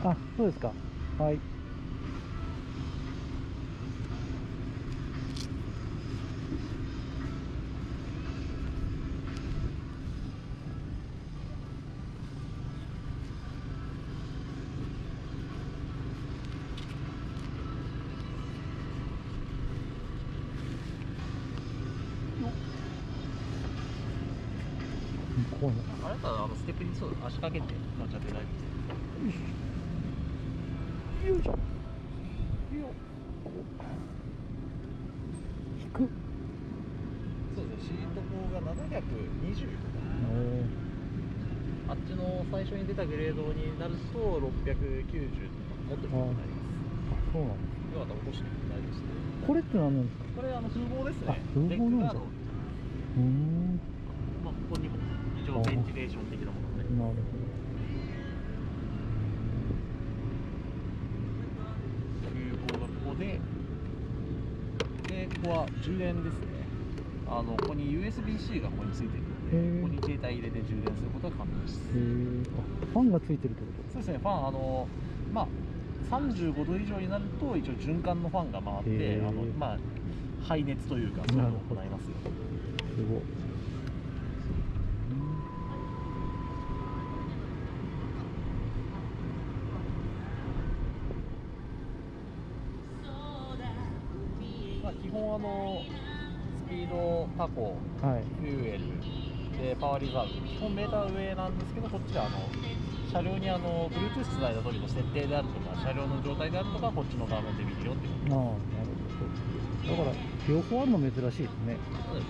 あ、そうですか。はい。こうね。あれだったらステップにそう足掛けて乗っちゃって大丈夫です。よいしょ。よ引く。そうですね、シート高が720とか、あっちの最初に出たグレードになると690とかもっと低くなります。あ、そうなんです。よかったら落として大丈夫ですね。これって何なんですか。これ風防ですね。風防なんだ。レッグガード、まあ、ここにも非常ベンチレーション的なもので。なるほ風防がここで、ここは充電ですね。ここに USB-C がここについてるので、ここに携帯入れて充電することが可能です。あ、ファンがついてるってこと。そうですね、ファンまあ35度以上になると一応循環のファンが回ってまあ排熱というかそういうのを行いますよ。すごい。まあ基本スピード、タコ、はい。フューエルでパワーリザーブ、基本メーター上なんですけど、こっちで車両にBluetooth つないだ時の設定であるとか車両の状態であるとかこっちの画面で見るよっていう。ああ、なるほど。だから両方あるの珍しいですね。そうです。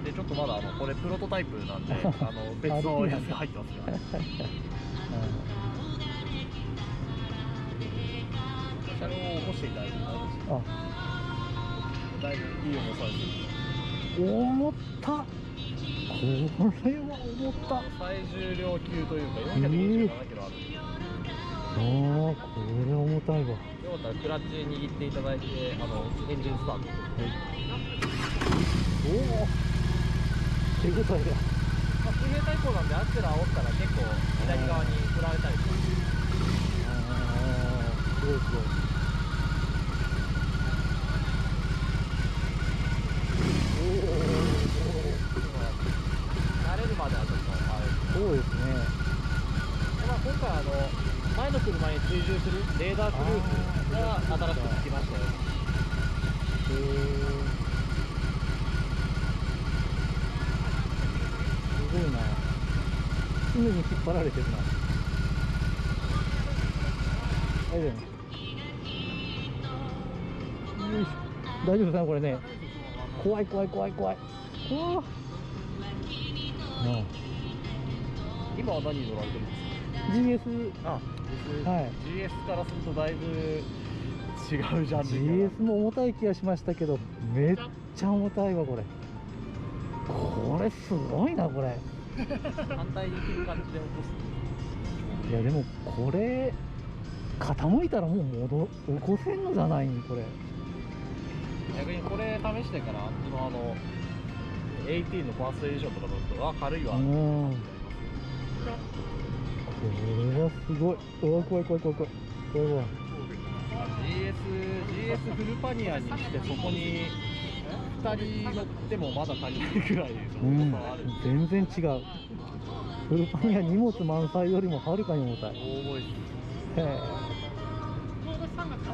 でちょっとまだこれプロトタイプなんで別のやつが入ってますよ。車両を起こしていただいて大丈夫です。あ、だいぶいい重さです。重たっ。これは重たっ。最重量級というか457キロある。ああ、これ重たいわ。よかったらクラッチ握っていただいてエンジンスタート。おお、手応えだ。水平対向なんでアクセル煽ったら結構左側に振られたりします。ああ、すごいすごい。慣れるまではちょっとそうですね。で、今回前の車に追従するレーダークルーズが新しくつきましたよ。すごいな。常に引っ張られてるな。大丈夫。よいしょ。大丈夫かなこれね。怖い怖い怖い怖い。怖っ。今は何に乗られてるんですか。 GS。あ、はい。GS からするとだいぶ違うジャンル。 GS も重たい気がしましたけど、めっちゃ重たいわこれ。これすごいなこれ。反対に切る感じで起こす。いやでもこれ傾いたらもう起こせんのじゃないんこれ。逆にこれ試してからあっちの18のファーストエディションとか乗ると軽いわ。これはすごい。うわ怖い怖い怖い怖い怖い怖い。GS フルパニアにしてそこに2人乗ってもまだ足りないくらいの重さはある。全然違う。フルパニア荷物満載よりもはるかに重たい。大声です。へえ。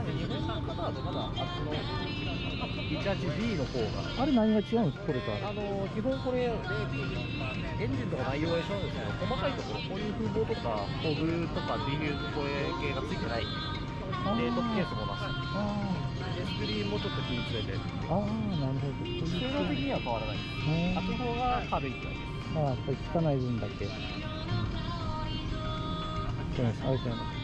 日本の方だとまだあっちの 18D の方があれ何が違うんですかこれと。基本これエンジンとか内容は一緒なんですけど、細かいところこういう風防とかホグとかディフューズこれ系がついてない。でトップケースもなしでスクリーンもちょっと気に詰めて、ああ、なるほど。性能的には変わらないです。あっちの方が軽いくらいです。ああ、やっぱり汚い分だけ。そうです。ありがとうございます。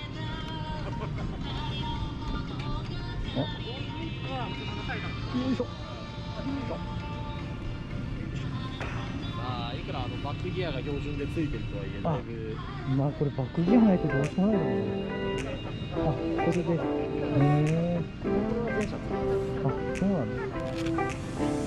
よいしょ。いくらバックギアが標準でついてるとはいえだいぶ。まあこれバックギアないとどうしようもないだろうね。あ、それで。へえ。あ、そうなんです。